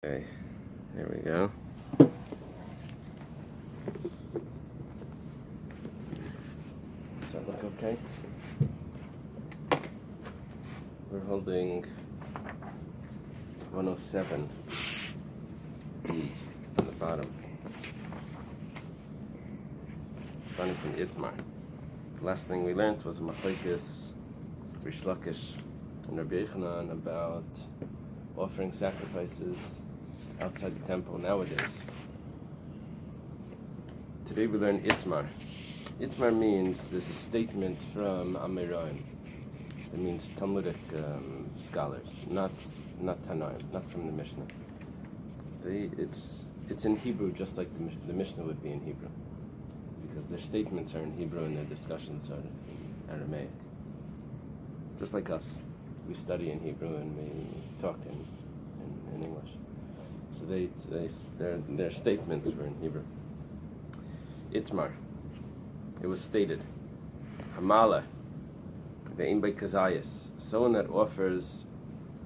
Okay, there we go. Does that look okay? We're holding 107 B on the bottom. Starting from Itmar. The last thing we learned was Machlekes Rish Lakish and Rabbi Yochanan about offering sacrifices outside the temple nowadays. Today we learn Itmar. Itmar means there's a statement from Amirayim. It means Talmudic scholars, not Tanaim, not from the Mishnah. It's in Hebrew just like the Mishnah would be in Hebrew, because their statements are in Hebrew and their discussions are in Aramaic. Just like us, we study in Hebrew and we talk in English. So their statements were in Hebrew. Itmar. It was stated, Hamala, ve'im be'kazayas, someone that offers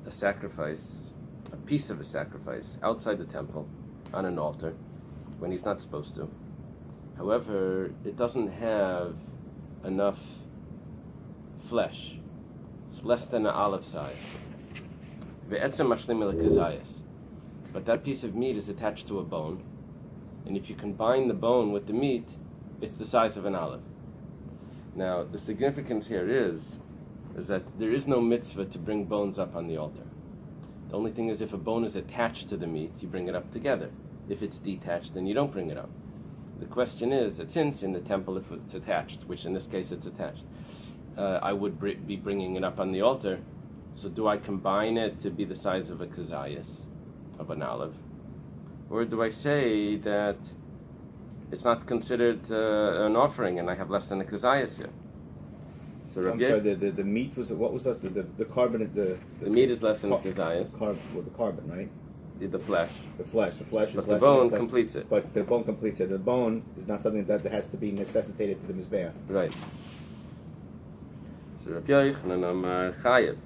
a sacrifice, a piece of a sacrifice, outside the temple, on an altar, when he's not supposed to. However, it doesn't have enough flesh. It's less than an olive size. Ve'etzem mashlim le'kazayas. But that piece of meat is attached to a bone, and if you combine the bone with the meat, it's the size of an olive. Now, the significance here is that there is no mitzvah to bring bones up on the altar. The only thing is if a bone is attached to the meat, you bring it up together. If it's detached, then you don't bring it up. The question is that since in the temple, if it's attached, which in this case it's attached, I would be bringing it up on the altar, so do I combine it to be the size of a kazayas, of an olive? Or do I say that it's not considered an offering and I have less than a kazayas here? So I'm sorry, the meat was, what was that? The carbon, the meat is less than a kazayas. The carbon, right? The flesh. The flesh is less the bone completes it. But the bone completes it. The bone is not something that has to be necessitated to the mizbeach. Right. So Rabbi Yochanan Amar Chayev.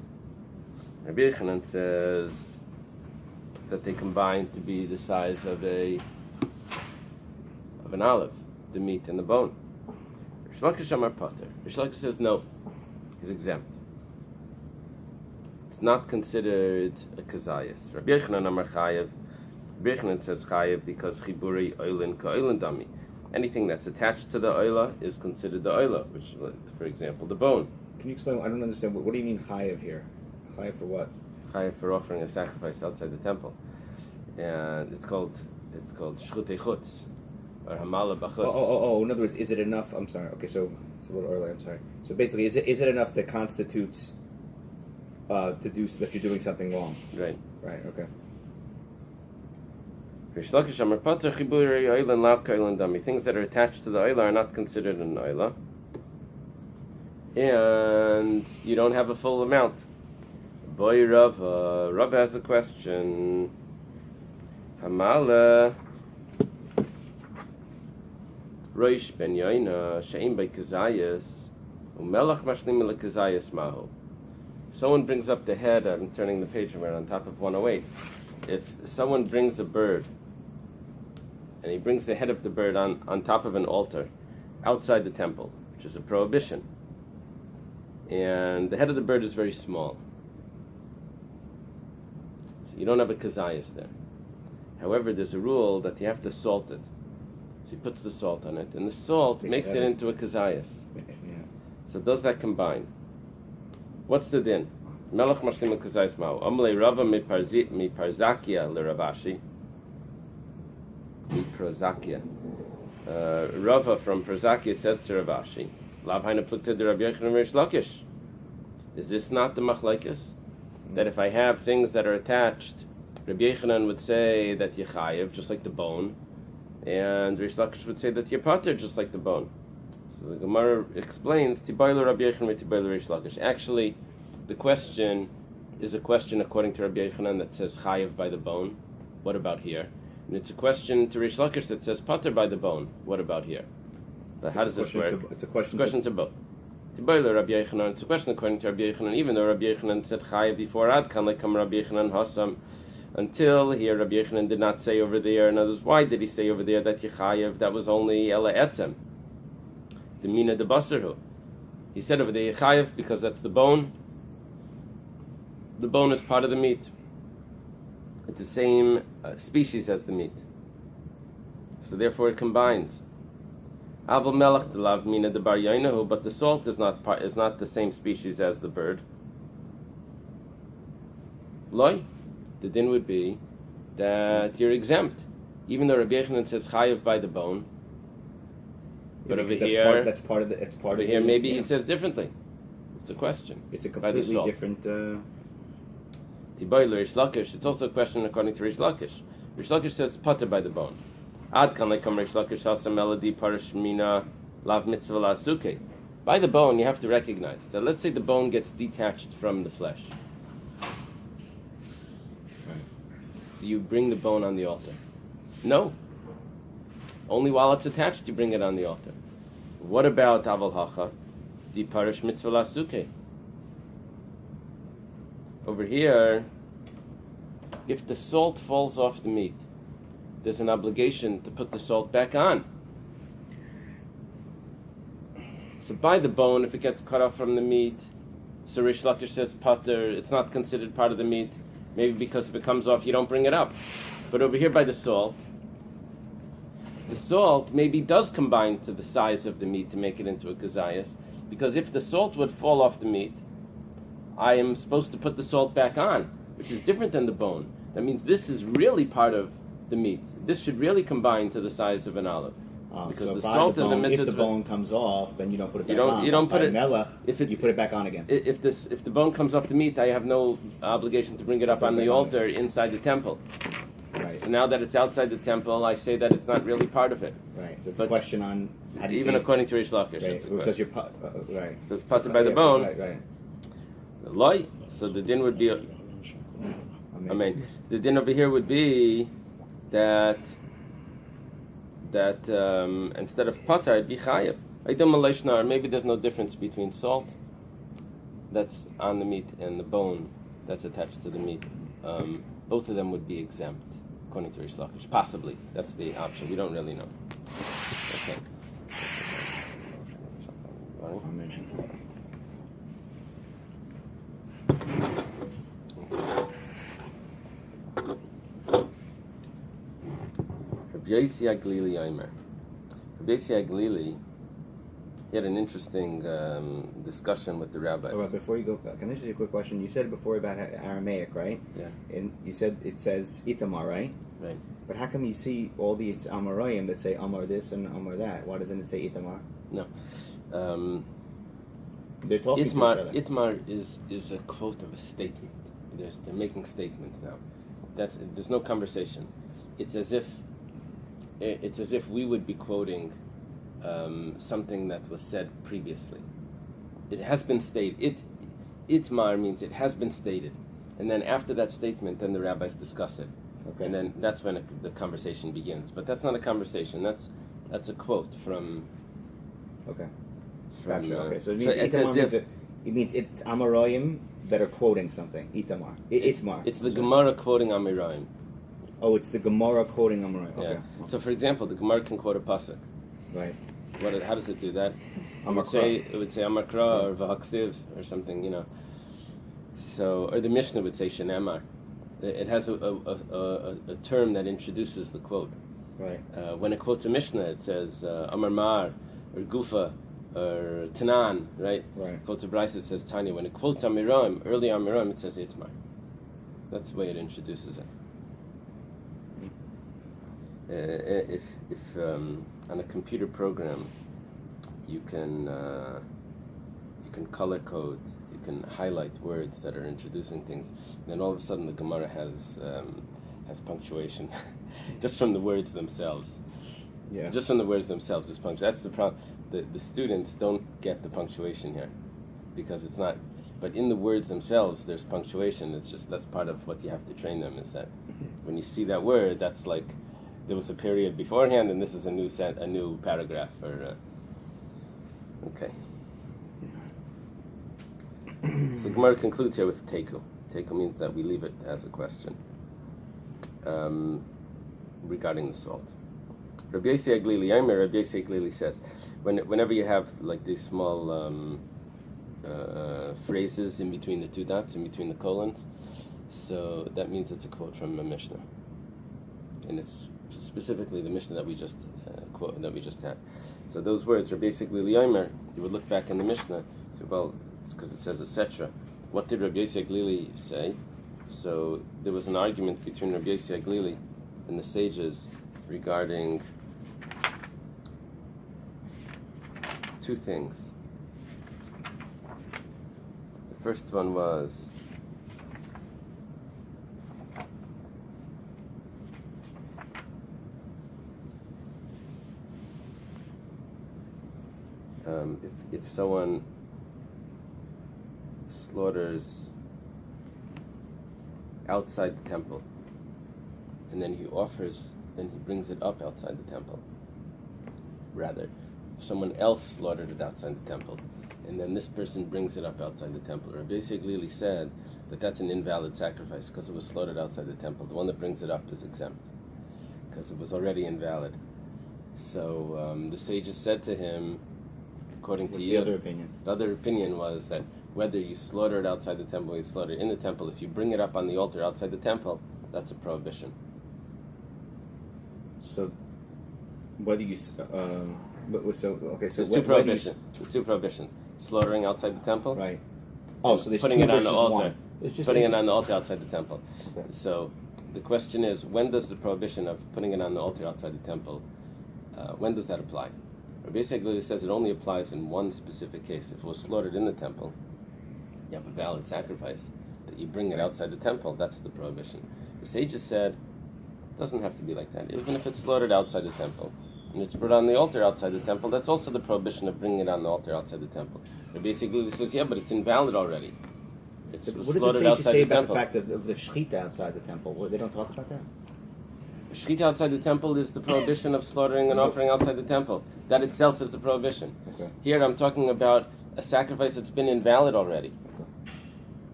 Rabbi Yochanan says that they combine to be the size of an olive, the meat and the bone. Rish Lakish Amar Pater. Rish Lakish says no, he's exempt. It's not considered a kazayas. Rabbi Yochanan Amar Chayev. Rabbi Yochanan says Chayev because chiburi oilin ka'oilin dami. Anything that's attached to the oila is considered the oila, which, for example, the bone. Can you explain? I don't understand. What do you mean chayev here? Chayev for what? Chayev for offering a sacrifice outside the temple, and it's called shchutei chutz or hamala b'chutz. Oh. In other words, is it enough? I'm sorry. Okay, so it's a little early. I'm sorry. So basically, is it enough that constitutes to do so that you're doing something wrong? Right. Right. Okay. Things that are attached to the oila are not considered an oila, and you don't have a full amount. Boy, Rav has a question. Hamala Roish ben Yaina she'im by kazayas umelach mashlim lekazayas mahu. Someone brings up the head. I'm turning the page around on top of 108. If someone brings a bird, and he brings the head of the bird on top of an altar outside the temple, which is a prohibition, and the head of the bird is very small, so you don't have a kazayas there. However, there's a rule that you have to salt it. So he puts the salt on it, and the salt makes it into a kazayas. Yeah. So does that combine? What's the din? Melech mashlim kazayas ma'u. Amle Rava mi parzakia l'Ravashi. Mi prozakia. Rava from Prozakia says to Ravashi, Lav haina plukta de Rabbi Yochanan Rish Lakish. Is this not the machlekes? That if I have things that are attached, Rabbi Yochanan would say that yechayev, just like the bone, and Rish Lakish would say that yepater, just like the bone. So the Gemara explains, Tibayla Rabbi Yochanan Tibayla Rish Lakish. Actually, the question is a question according to Rabbi Yochanan that says chayev by the bone. What about here? And it's a question to Rish Lakish that says pater by the bone. What about here? So how does this work? It's a question to both. Rabbi Yochanan. It's a question according to Rabbi Yochanan, even though Rabbi Yochanan said chayev before Ad kan like Rabbi Yochanan hasam Until here, Rabbi Yochanan did not say over there. In other words, why did he say over there that Yechayev, that was only Ela Etzem, the Mina de Basarhu? He said over there Yechayev because that's the bone. The bone is part of the meat. It's the same species as the meat. So therefore it combines. Aval Melech de Lav Mina de Bar Yainahu, but the salt is not the same species as the bird. Loi, the din would be that you're exempt, even though Rabbi Yochanan says chayiv by the bone. But over here, that's part of the. It's part of here. the, Maybe he says differently. It's a question. It's a completely different. Tiboy Rish Lakish. It's also a question according to Rish Lakish. Rish Lakish says pater by the bone. Ad kan lekam Rish Lakish hasa melody parish mina lav mitzvah la suke. By the bone, you have to recognize that. Let's say the bone gets detached from the flesh. Do you bring the bone on the altar? No. Only while it's attached you bring it on the altar. What about aval hacha? Di parish mitzvah la suke. Over here, if the salt falls off the meat, there's an obligation to put the salt back on. So by the bone, if it gets cut off from the meat, so Rish Lakish says pater, it's not considered part of the meat. Maybe because if it comes off, you don't bring it up. But over here by the salt maybe does combine to the size of the meat to make it into a kazayas. Because if the salt would fall off the meat, I am supposed to put the salt back on, which is different than the bone. That means this is really part of the meat. This should really combine to the size of an olive. Because so the salt is a mitzvah. If the bone comes off, then you don't put it back on. You don't put it. Melech, you put it back on again. If the bone comes off the meat, I have no obligation to bring it up on the altar inside the temple. Right. So now that it's outside the temple, I say that it's not really part of it. Right. So it's a question on how do you even according to Rish Lakish. Right. It says you're right. It says pater by the bone. Right. Loi. So the din would be. Amen. The din over here would be that instead of pater, it'd be chayev. Maybe there's no difference between salt that's on the meat and the bone that's attached to the meat. Both of them would be exempt, according to Rish Lakish. Possibly. That's the option. We don't really know. Okay. Rabbi Yossi Aglili Omer. Rabbi Yossi Aglili, he had an interesting discussion with the rabbis. Oh, before you go, can I ask you a quick question? You said before about Aramaic, right? Yeah. And you said it says Itamar, right? Right. But how come you see all these Amarayim that say Amar this and Amar that? Why doesn't it say Itamar? No. They're talking to each other. Itmar is a quote of a statement. They're making statements now. There's no conversation. It's as if we would be quoting something that was said previously. It has been stated. Itmar means it has been stated, and then after that statement, then the rabbis discuss it, and then that's when the conversation begins. But that's not a conversation. That's a quote from. Okay. Gotcha. Okay, so it means it means it's Amarayim that are quoting something. Itamar. Itmar. It's the Gemara quoting Amirayim. Oh, it's the Gemara quoting Amarayim. Okay. Yeah. So, for example, the Gemara can quote a pasuk. Right. How does it do that? It would say Amakra or Vahaksiv or something, you know. So, or the Mishnah would say Shenemar. It has a term that introduces the quote. Right. When it quotes a Mishnah, it says Amar Mar or Gufa or Tanan, right? Right. It quotes a Bryce, it says Tanya. When it quotes Amiram, early Amiram, it says Itmar. That's the way it introduces it. If on a computer program you can color code, you can highlight words that are introducing things, and then all of a sudden the Gemara has punctuation just from the words themselves. Yeah. Just from the words themselves is punctuation. That's the problem. The students don't get the punctuation here because it's not. But in the words themselves, there's punctuation. It's just that's part of what you have to train them. Is that when you see that word, that's like there was a period beforehand, and this is a new paragraph. Or okay. So Gemara concludes here with teiku. Teiku means that we leave it as a question. regarding the salt. Rabbi Yossi Aglili says, whenever you have like these small phrases in between the two dots, in between the colons, so that means it's a quote from a Mishnah, and it's specifically the Mishnah that we just had. So those words, Rabbi Yossi Aglili Yomer, you would look back in the Mishnah. So well, it's because it says etc. What did Rabbi Yossi Aglili say? So there was an argument between Rabbi Yossi Aglili and the sages regarding two things. The first one was if someone slaughters outside the temple and then he brings it up outside the temple. Rather, if someone else slaughtered it outside the temple and then this person brings it up outside the temple, Rabbi Yossi Aglili said that that's an invalid sacrifice because it was slaughtered outside the temple. The one that brings it up is exempt because it was already invalid. So the sages said to him, according to you, the other opinion was that whether you slaughter it outside the temple or you slaughter it in the temple, if you bring it up on the altar outside the temple, that's a prohibition. So, whether you there's two prohibitions. There's two prohibitions: slaughtering outside the temple, right? Oh, so there's putting two it on the versus altar, one. putting it on the altar outside the temple. Okay. So the question is, when does the prohibition of putting it on the altar outside the temple, when does that apply? Rabbi Yossi Aglili says it only applies in one specific case. If it was slaughtered in the temple, you have a valid sacrifice. That you bring it outside the temple, that's the prohibition. The sages said it doesn't have to be like that. Even if it's slaughtered outside the temple and it's put on the altar outside the temple, that's also the prohibition of bringing it on the altar outside the temple. Rabbi Yossi Aglili says, yeah, but it's invalid already. It's what did the slaughtered sages outside say the about temple. the fact of the shechita outside the temple? Well, they don't talk about that? Shechita outside the temple is the prohibition of slaughtering an offering outside the temple. That itself is the prohibition. Okay. Here I'm talking about a sacrifice that's been invalid already.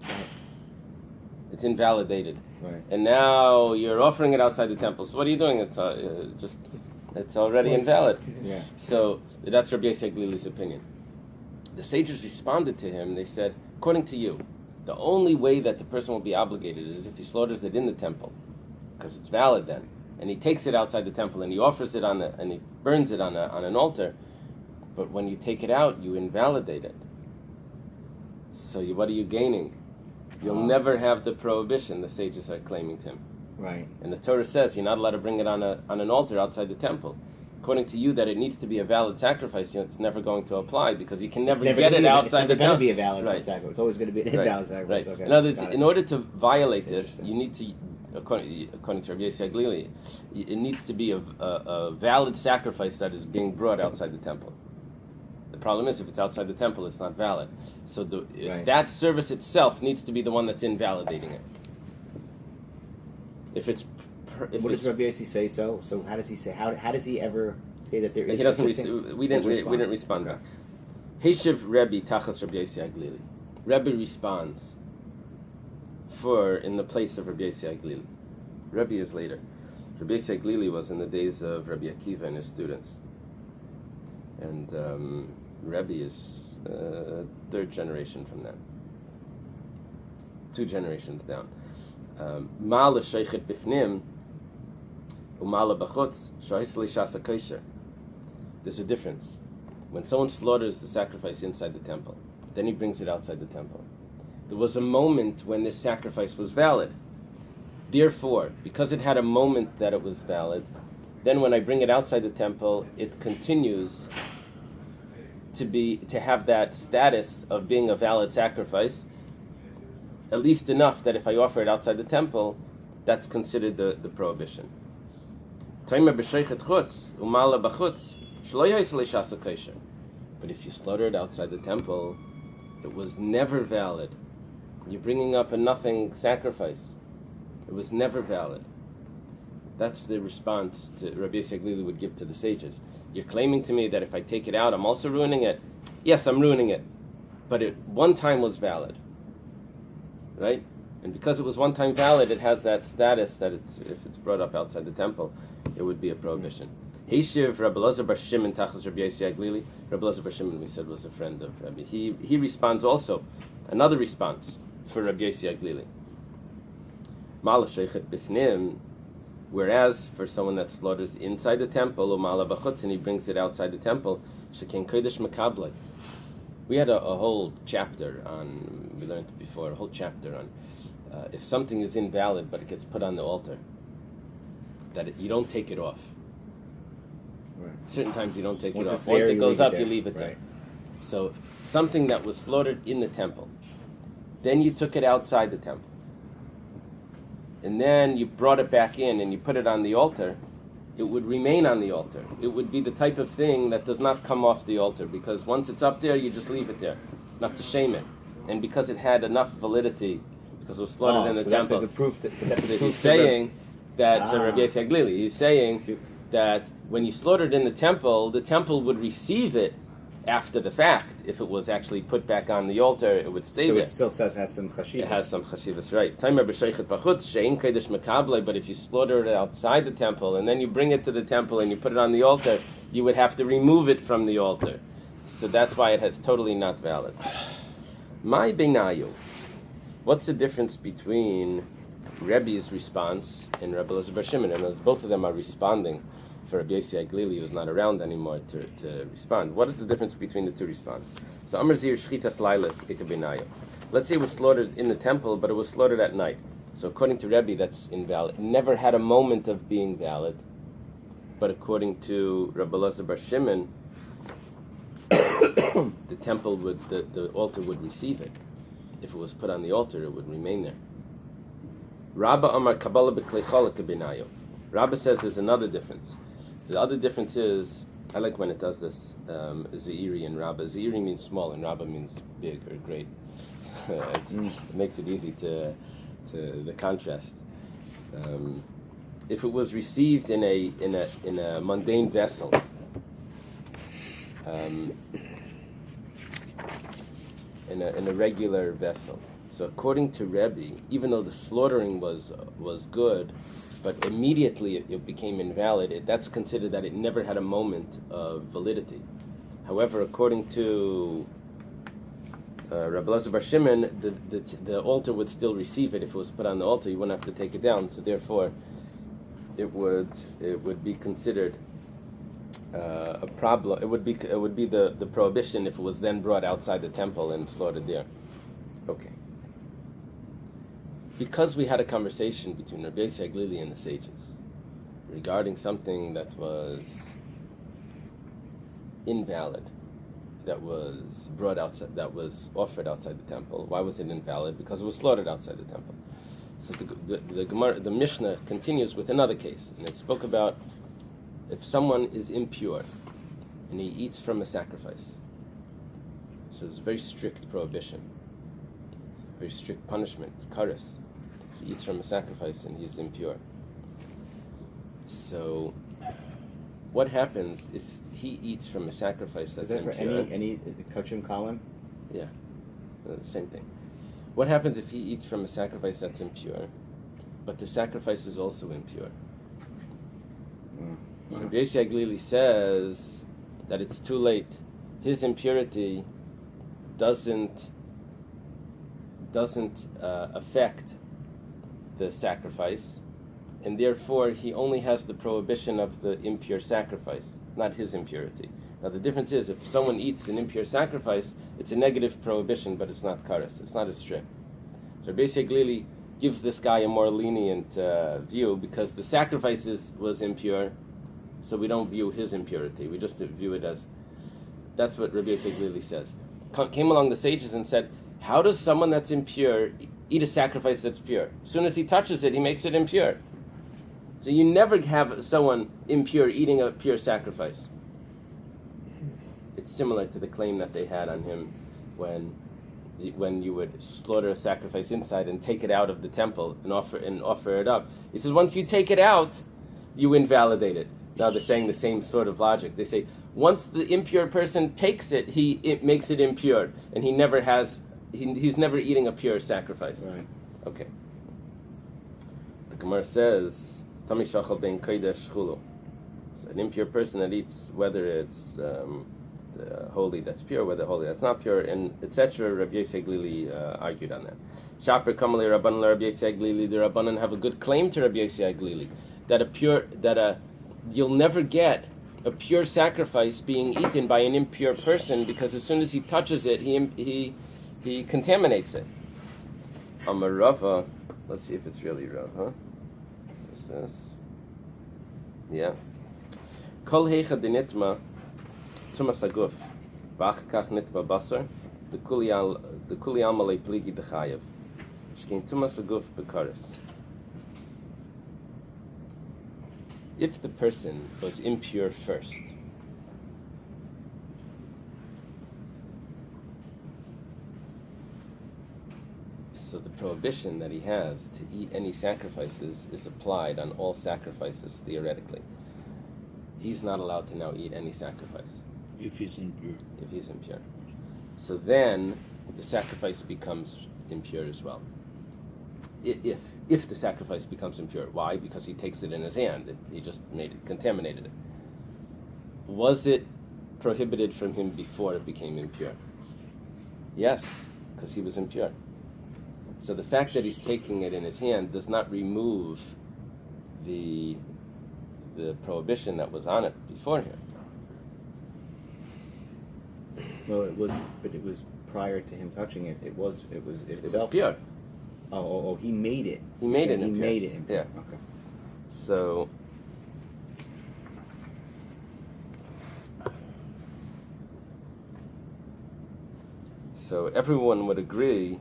Okay. It's invalidated. Right. And now you're offering it outside the temple. So what are you doing? It's already invalid. Yeah. So that's Rabbi Yossi Aglili's opinion. The sages responded to him. They said, according to you, the only way that the person will be obligated is if he slaughters it in the temple, because it's valid then. And he takes it outside the temple and he offers it and he burns it on an altar. But when you take it out, you invalidate it. So what are you gaining? You'll never have the prohibition, the sages are claiming to him. Right. And the Torah says you're not allowed to bring it on an altar outside the temple. According to you, that it needs to be a valid sacrifice, it's never going to apply because you can never get it outside the temple. It's never going to be a valid right. sacrifice. It's always going to be an invalid sacrifice. Right. Okay. In other words, in order to violate this, you need to, according to Rabbi Yossi Aglili, it needs to be a valid sacrifice that is being brought outside the temple. The problem is, if it's outside the temple, it's not valid. So that service itself needs to be the one that's invalidating it. What does Rabbi Yossi say? So how does he say? How does he ever say that there is? He doesn't. We didn't respond back. Heshiv Rebbe tachas Rabbi Yossi Aglili. Rebbe responds in the place of Rabbi Yossi Aglili. Rebbe is later. Rabbi Yossi Aglili was in the days of Rabbi Akiva and his students, and Rebbe is third generation from them. 2 generations down. Ma'ala sheichet bifnim u'ma'ala b'chutz shohis l'shas kosher. There's a difference. When someone slaughters the sacrifice inside the temple, then he brings it outside the temple. There was a moment when this sacrifice was valid. Therefore, because it had a moment that it was valid, then when I bring it outside the temple, it continues to have that status of being a valid sacrifice, at least enough that if I offer it outside the temple, that's considered the prohibition. But if you slaughter it outside the temple, it was never valid. You're bringing up a nothing sacrifice. It was never valid. That's the response to Rabbi Yossi Aglili would give to the sages. You're claiming to me that if I take it out, I'm also ruining it. Yes, I'm ruining it. But it one time was valid. Right? And because it was one time valid, it has that status that if it's brought up outside the temple, it would be a prohibition. Heishiv Rabbi Elazar bar Shimon tachas Rabbi Yossi Aglili. Rabbi Elazar bar Shimon, we said, was a friend of Rabbi. He responds also, another response for Rabbi Yossi Aglili. Mala sheichet bifnim, whereas for someone that slaughters inside the temple, umala b'chutz, and he brings it outside the temple, sheken kodesh makablei. We had a whole chapter on, we learned before, a whole chapter on if something is invalid but it gets put on the altar, that you don't take it off. Right. Certain times you don't take it off. There, Once it goes up, there. you leave it Right. there. So something that was slaughtered in the temple, then you took it outside the temple, and then you brought it back in and you put it on the altar, it would remain on the altar. It would be the type of thing that does not come off the altar, because once it's up there, you just leave it there, not to shame it. And because it had enough validity, because it was slaughtered in the so temple, that's like the proof that he's saying that Rabbi Yossi Aglili, he's saying that when you slaughtered in the temple would receive it after the fact. If it was actually put back on the altar, it would stay so there. It still has some chashivas. It has some chashivas, right. But if you slaughter it outside the temple and then you bring it to the temple and you put it on the altar, you would have to remove it from the altar. So that's why it has totally not valid. My benayu. What's the difference between Rebbe's response and Rabbi Elazar bar Shimon? And as both of them are responding for Rabbi Yossi Aglili, who's not around anymore to respond. What is the difference between the two responses? So Amar Zir Shchitas Laila Tika Benayu. Let's say it was slaughtered in the temple, but it was slaughtered at night. So according to Rebbe, that's invalid. It never had a moment of being valid. But according to Rabbi Elazar bar Shimon, the temple would, the altar would receive it. If it was put on the altar, it would remain there. Rabba Amar Kabbalah B'Kleichola Kebenayu. Rabba says there's another difference. The other difference is, I like when it does this, Zeiri and Rabba. Zeiri means small and Rabba means big or great. It makes it easy to the contrast. If it was received in a mundane vessel, in a regular vessel. So according to Rebbe, even though the slaughtering was good, but immediately it became invalid, that's considered that it never had a moment of validity. However, according to Rabbi Elazar bar Shimon, the altar would still receive it. If it was put on the altar, you wouldn't have to take it down. So therefore, it would be considered a problem. It would be the prohibition if it was then brought outside the temple and slaughtered there. Okay. Because we had a conversation between Rabbi Yossi Aglili and the sages regarding something that was invalid, that was brought outside, that was offered outside the temple. Why was it invalid? Because it was slaughtered outside the temple. So the Gemara, the Mishnah continues with another case, and it spoke about if someone is impure and he eats from a sacrifice. So it's a very strict prohibition, very strict punishment, kares, if he eats from a sacrifice and he's impure. So what happens if he eats from a sacrifice that's impure? Is that for any kachim column? Yeah, same thing. What happens if he eats from a sacrifice that's impure, but the sacrifice is also impure? So Rabbi Yossi Aglili says that it's too late. His impurity doesn't affect the sacrifice, and therefore he only has the prohibition of the impure sacrifice, not his impurity. Now the difference is, if someone eats an impure sacrifice, it's a negative prohibition, but it's not kares. It's not as strict. So Rabbi Yossi Aglili gives this guy a more lenient view, because the sacrifice was impure, so we don't view his impurity. We just view it as, that's what Rabbi Yossi Aglili says. Came along the sages and said, how does someone that's impure eat a sacrifice that's pure? As soon as he touches it, he makes it impure. So you never have someone impure eating a pure sacrifice. It's similar to the claim that they had on him when you would slaughter a sacrifice inside and take it out of the temple and offer it up. He says, once you take it out, you invalidate it. Now they're saying the same sort of logic. They say, once the impure person takes it, it makes it impure, and he's never eating a pure sacrifice. Right. Okay. Gemara says, Tami shachal ben kodesh chulu. So an impure person that eats, whether it's holy that's pure, whether holy that's not pure, and etc. Rabbi Yosei Glili argued on that. Shaper kamali Rabbanan Rabbi Yosei Glili. The Rabbanan have a good claim to Rabbi Yosei Glili that you'll never get a pure sacrifice being eaten by an impure person, because as soon as he touches it, he contaminates it. Amar Rava, let's see if it's really Rav, huh? What's this? Yeah. Kol heicha dinitma tumas aguf v'achkach nitma basar the kuli amalei pligi dechayev shkein tumas aguf bekaris. If the person was impure first, so the prohibition that he has to eat any sacrifices is applied on all sacrifices theoretically. He's not allowed to now eat any sacrifice. If he's impure. If he's impure. So then the sacrifice becomes impure as well. If the sacrifice becomes impure. Why? Because he takes it in his hand. He just contaminated it. Was it prohibited from him before it became impure? Yes, because he was impure. So the fact that he's taking it in his hand does not remove the prohibition that was on it beforehand. Well, it was prior to him touching it. It was itself. It was pure. Oh, he made it. He made it impure. He made it impure. Yeah. Okay. So everyone would agree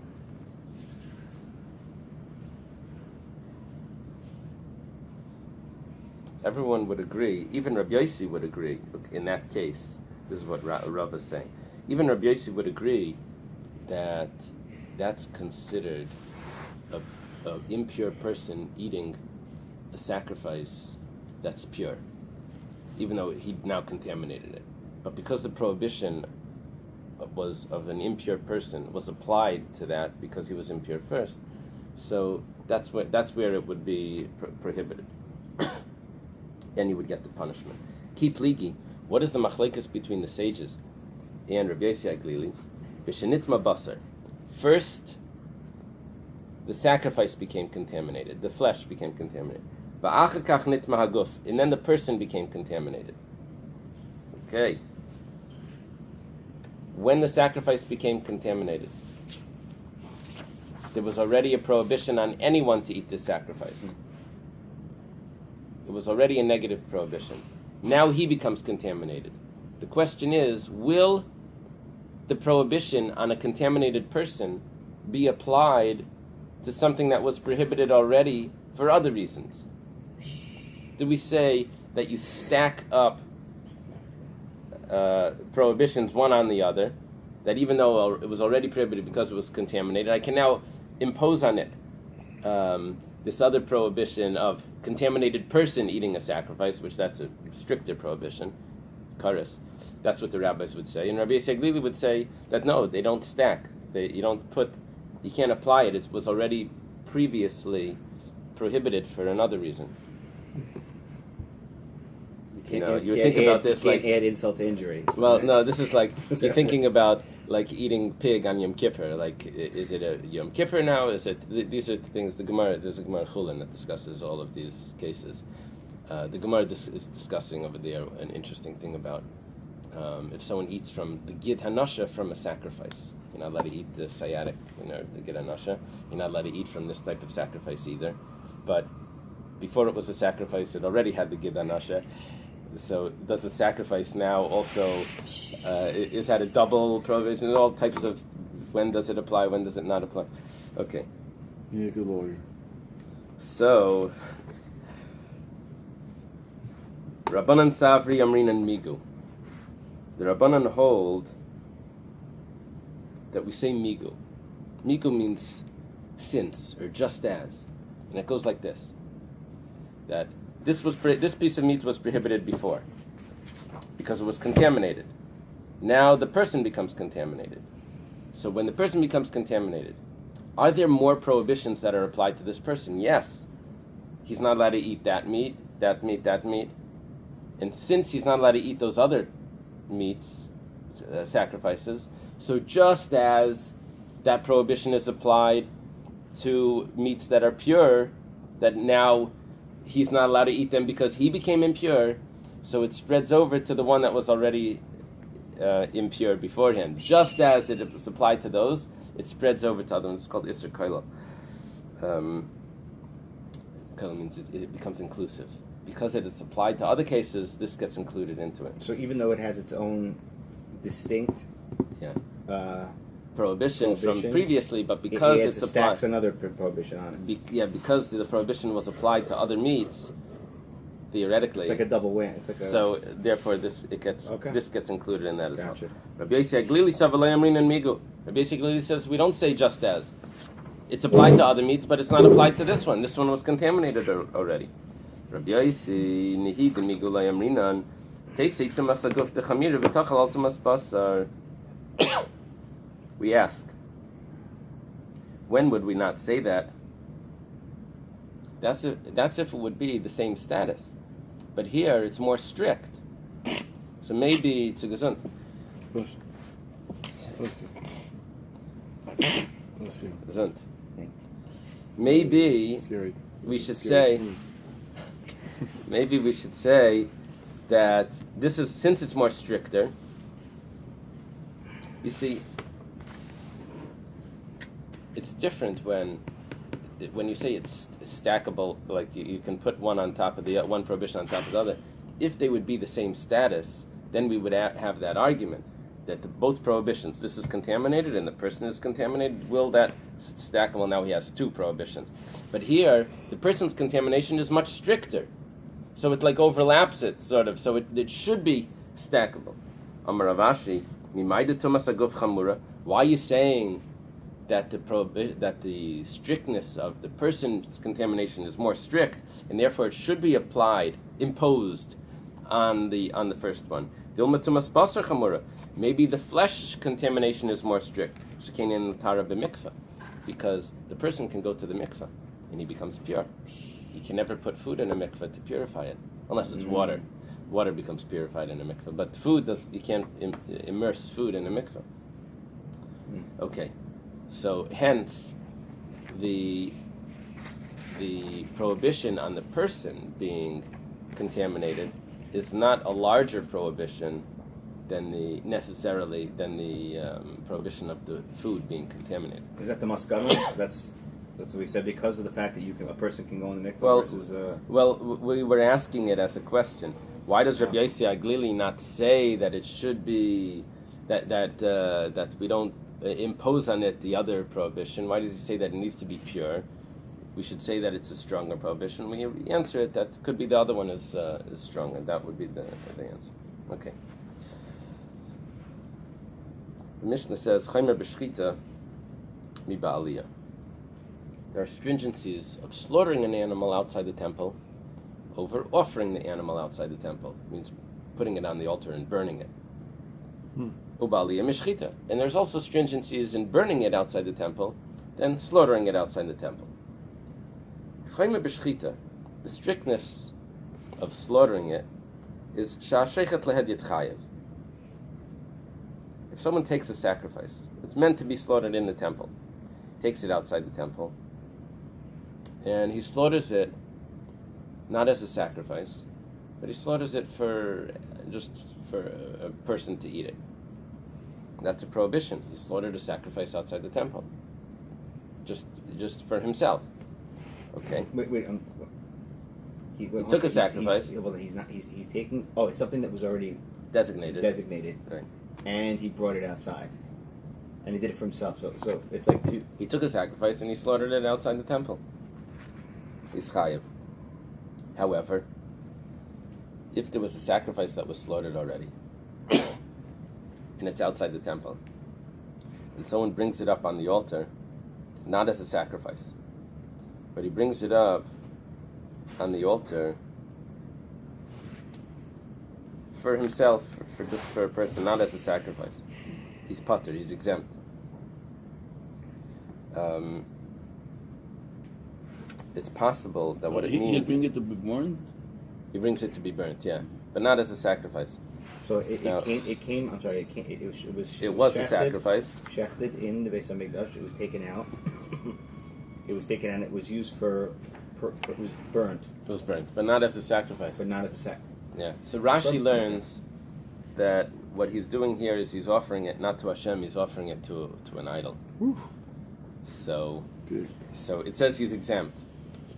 even Rabbi Yossi would agree, in that case, this is what Rav is saying, even Rabbi Yossi would agree that that's considered an impure person eating a sacrifice that's pure, even though he now contaminated it. But because the prohibition was of an impure person was applied to that because he was impure first, so that's where it would be prohibited. Then you would get the punishment. Keep ligi. What is the machlekes between the sages and Rabbi Yosei Glili? B'shenitma basar. First, the sacrifice became contaminated. The flesh became contaminated. Va'achakach nitma haguf. And then the person became contaminated. Okay. When the sacrifice became contaminated, there was already a prohibition on anyone to eat this sacrifice. It was already a negative prohibition. Now he becomes contaminated. The question is, will the prohibition on a contaminated person be applied to something that was prohibited already for other reasons? Do we say that you stack up prohibitions one on the other, that even though it was already prohibited because it was contaminated, I can now impose on it this other prohibition of contaminated person eating a sacrifice, which that's a stricter prohibition. It's kares. That's what the rabbis would say. And Rabbi Yosei Glili would say that no, they don't stack. You can't apply it. It was already previously prohibited for another reason. You think about this like add insult to injury. Well, right? No, this is like you're thinking about like eating pig on Yom Kippur. Like, is it a Yom Kippur now? Is it? These are things. There's a Gemara Chulin that discusses all of these cases. The Gemara is discussing over there an interesting thing about if someone eats from the Gid Hanasha from a sacrifice. You're not allowed to eat the sciatic, the Gid Hanasha. You're not allowed to eat from this type of sacrifice either. But before it was a sacrifice, it already had the Gid Hanasha. So does the sacrifice now also, is that a double prohibition? All types of, when does it apply, when does it not apply? Okay. You're a good lawyer. So, Rabbanan Savri Amrin and Migu. The Rabbanan hold that we say Migu. Migu means since, or just as. And it goes like this. That this piece of meat was prohibited before because it was contaminated. Now the person becomes contaminated. So when the person becomes contaminated, are there more prohibitions that are applied to this person? Yes. he's not allowed to eat that meat, that meat, that meat. And since he's not allowed to eat those other meats, sacrifices, so just as that prohibition is applied to meats that are pure, that now he's not allowed to eat them because he became impure, so it spreads over to the one that was already impure beforehand. Just as it was applied to those, it spreads over to other ones. It's called Isser Koila. Koila means it becomes inclusive. Because it is applied to other cases, this gets included into it. So even though it has its own distinct prohibition from previously, but because it's applied, stacks another prohibition on it. Because the prohibition was applied to other meats, theoretically, it's like a double win. It's like a, so therefore this gets included in that as gotcha. well. Rabbi Yossi Aglili Savalei Amrin and Migu. Rabbi Yossi Aglili says we don't say just as. It's applied to other meats, but it's not applied to this one. This one was contaminated already. Rabbi Yossi Nihid Migu Layamrinan. We ask, when would we not say that? That's if it would be the same status. But here it's more strict. So maybe it's a gesund. Gesund. Maybe we should say that this is, since it's more stricter, you see, it's different when you say it's stackable, like you can put one on top of the one prohibition on top of the other. If they would be the same status, then we would have that argument that both prohibitions, this is contaminated and the person is contaminated, will that stackable? Now he has two prohibitions. But here, the person's contamination is much stricter. So it like overlaps it, sort of. So it should be stackable. Amar Ravashi, why are you saying that the strictness of the person's contamination is more strict, and therefore it should be imposed on the first one? Maybe the flesh contamination is more strict, because the person can go to the mikveh and he becomes pure. You can never put food in a mikveh to purify it, unless it's water. Water becomes purified in a mikveh, but you can't immerse food in a mikveh. Okay, so hence the prohibition on the person being contaminated is not a larger prohibition than the prohibition of the food being contaminated. Is that the maskana? That's what we said, because of the fact that a person can go in the mikveh versus. Well, we were asking it as a question. Why does Rabbi Yossi Aglili not say that it should be that we don't impose on it the other prohibition? Why does he say that it needs to be pure? We should say that it's a stronger prohibition. We answer it that could be the other one is stronger. That would be the answer. Okay. The Mishnah says, "Chaymer b'shchita mi ba'aliyah." There are stringencies of slaughtering an animal outside the temple over offering the animal outside the temple. It means putting it on the altar and burning it. Uba'aliyah mishchita. And there's also stringencies in burning it outside the temple than slaughtering it outside the temple. Chaymer b'shchita, the strictness of slaughtering it is sha'ashechet lehedyet chayev. If someone takes a sacrifice, it's meant to be slaughtered in the temple, takes it outside the temple, and he slaughters it not as a sacrifice, but he slaughters it just for a person to eat it. That's a prohibition. He slaughtered a sacrifice outside the temple, just for himself. Okay. Wait. He took a sacrifice. He's taking. Oh, it's something that was already designated. Right. And he brought it outside, and he did it for himself. So it's like two. He took a sacrifice and he slaughtered it outside the temple. He's chayiv. However, if there was a sacrifice that was slaughtered already, and it's outside the temple, and someone brings it up on the altar, not as a sacrifice, but he brings it up on the altar for himself, for a person, not as a sacrifice, he's patur, he's exempt. it's possible that what it He'd means, bring it to be born? he brings it to be burnt, yeah, but not as a sacrifice. So it No. came. I'm sorry. It Was a shechted- sacrifice. Shechted in the Beis Hamikdash. It was taken out. It was taken out. It was used for it was burnt, It was burnt, but not as a sacrifice. but not as a sacrifice. Yeah. So Rashi But- learns that what he's doing here is he's offering it not to Hashem, he's offering it to an idol. So Good. so it says he's exempt,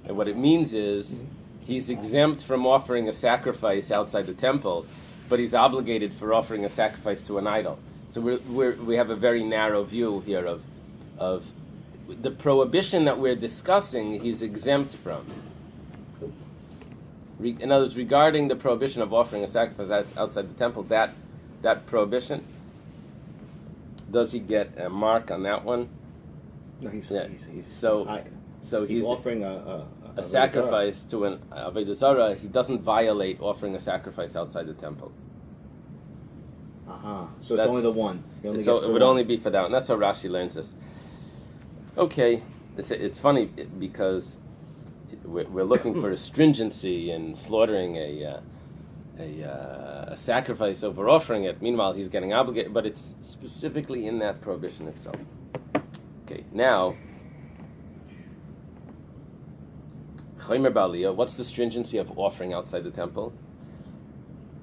and what it means is he's exempt from offering a sacrifice outside the temple, but he's obligated for offering a sacrifice to an idol. So we have a very narrow view here of the prohibition that we're discussing. He's exempt from. In other words, regarding the prohibition of offering a sacrifice outside the temple, that prohibition, does he get a mark on that one? No, he's Yeah. he's So- I- So he's he's offering a sacrifice to an Avodah Zarah. He doesn't violate offering a sacrifice outside the temple. So it's That's- only the one. He only So gets it the would one. only be for that one. That's how Rashi learns this. Okay, it's funny because we're looking for a stringency in slaughtering a sacrifice over offering it. Meanwhile, he's getting obligated, but it's specifically in that prohibition itself. Okay, now, Chaymer Baaliyah, what's the stringency of offering outside the temple?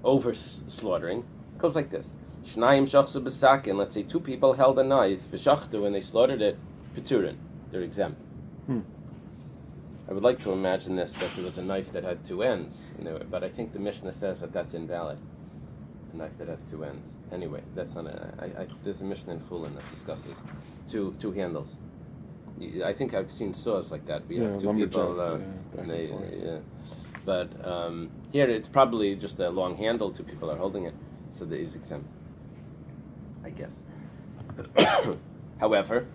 Over slaughtering. It goes like this. Shnayim shachsu b'sakin, let's say two people held a knife, v'shachtu, and they slaughtered it, Peturin, they're exempt. I would like to imagine that there was a knife that had two ends, but I think the Mishnah says that that's invalid. A knife that has two ends. Anyway, that's not there's a Mishnah in Chulin that discusses two handles. I think I've seen saws like that. We have two people, lumberjacks, and back and forth. but here it's probably just a long handle. Two people are holding it, so that is exempt, I guess. However,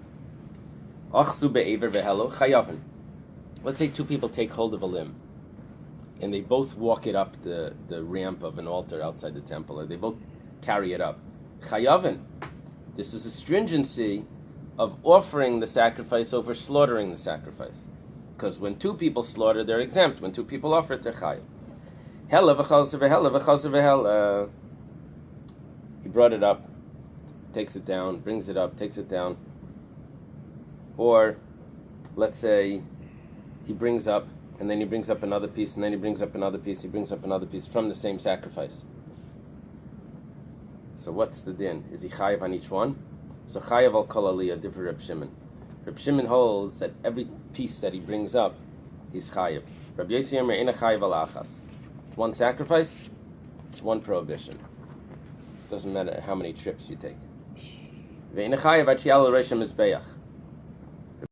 achzu be'ever v'helo chayavin. Let's say two people take hold of a limb, and they both walk it up the ramp of an altar outside the temple, or they both carry it up. Chayavin. This is a stringency of offering the sacrifice over slaughtering the sacrifice. Because when two people slaughter, they're exempt. When two people offer it, they're chayav. Hela v'chazer v'hela v'chazer v'hela. He brought it up, takes it down, brings it up, takes it down. Or, let's say, he brings up, and then he brings up another piece, and then he brings up another piece, he brings up another piece from the same sacrifice. So what's the din? Is he chayav on each one? So chayav al kol aliyah, different Reb Shimon. Reb Shimon holds that every piece that he brings up, he's chayav. Reb Yossi Omer ena chayav al achas. It's one sacrifice, it's one prohibition. Doesn't matter how many trips you take. Ve'ena chayav ad she'al al reish hamizbeach.